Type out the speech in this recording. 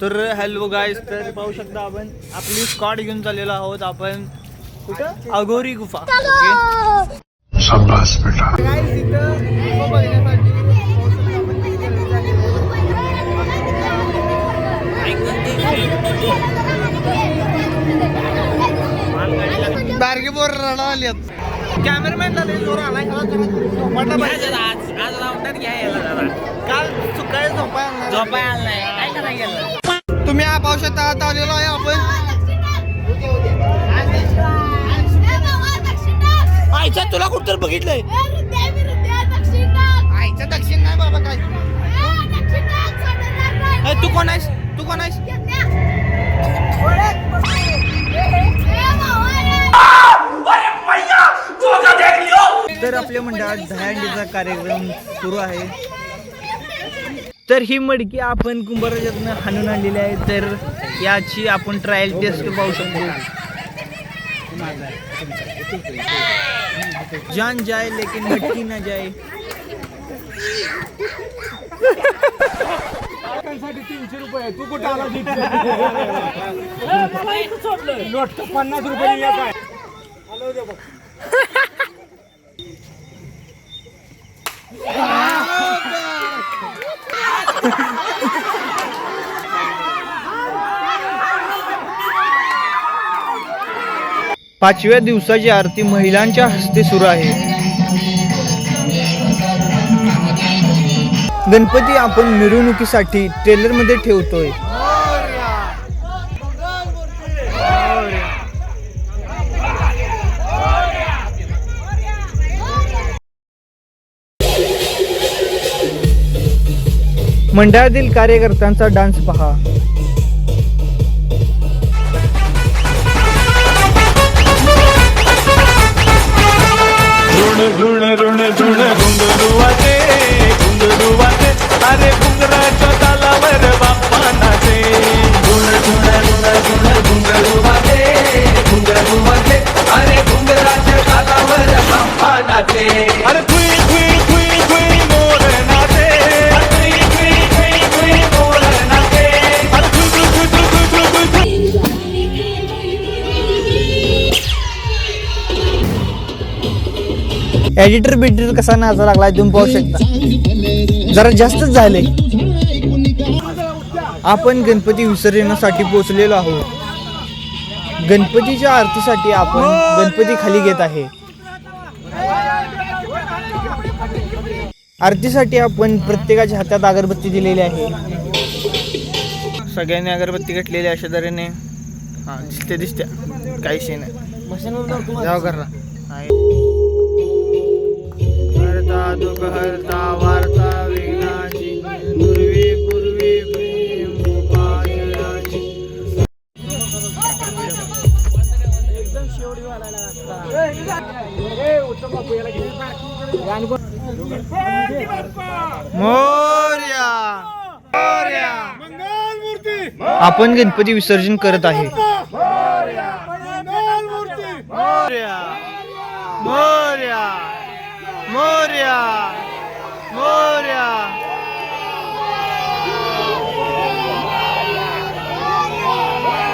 तर hello guys, तर पाहू शकता आपण आपली स्कॉट घेऊन चाललेलो आहोत आपण कुठं अघोरी गुफा. ओके शाबास बेटा. गाईज इथं गुफा बघण्यासाठी पाहू शकता आपण किती गर्दी झालेली आहे. बारगे पोर रडा आल्यात. कॅमेरामॅनला लय जोर आलाय. झोपायला पाहिजे आज लावतात घ्या याला. काल सकाळी झोपायला नाही काय करायला. तुम्ही हा पाहू शकता आता आलेलो आहे आपण. आईच्या तुला कुठं बघितलंय आईचं दक्षिण नाही बाबा काय. तू कोण आहेस तू कोण आहेस. तर आपल्या मंडळात दहीहंडीचा कार्यक्रम सुरू आहे. तर ही मडकी आपण कुंभाराच्यातनं हाणून आणलेली आहे. तर याची आपण ट्रायल टेस्ट पाहू शकतो. जान जाए लेकिन मटकी ना जाए. 300 रुपये तू कुठं आला. नोट 50 रुपये काय आलो दे बघ. पाचव्या दिवसाची आरती महिलांच्या हस्ते सुरू आहे. गणपती आपण मिरवणुकीसाठी ट्रेलर मध्ये ठेवतोय. मंडळातील कार्यकर्त्यांचा डान्स पहा. ऋण ऋण ऋण घुंगरू वाटे अरे घुंगराच्या तालावर बाप्पा नाचे. ऋण ऋण ऋण ऋण घुंगरू वाटे अरे घुंगराच्या तालावर बाप्पा नाचे. अरे खुई खुई खुई खुई मोर नाचे. खुई खुई खुई खुई मोर नाचे. अरे खुई खुई खुई खुई खुई खुई. एडिटर बिडिटर कसा नाचा लागलाय तुम्ही पाहू शकता. जरा जास्तच झाले. आपण गणपती विसर्जनासाठी पोहोचलेलो आहोत. गणपतीच्या आरतीसाठी आपण गणपती खाली घेत आहे. आरतीसाठी आपण प्रत्येकाच्या हातात अगरबत्ती दिलेली आहे. सगळ्यांनी अगरबत्ती घेतलेली अशा तऱ्हेने. हा दिसते काही शी नाही जाऊ करा. दुःख हरता वार्ता विघ्नाची पूर्वी प्रेम उपायाची. मोरया मोरया मंगलमूर्ती. आपण गणपती विसर्जन करत आहे. मोरया मोरया मोरया मोरया.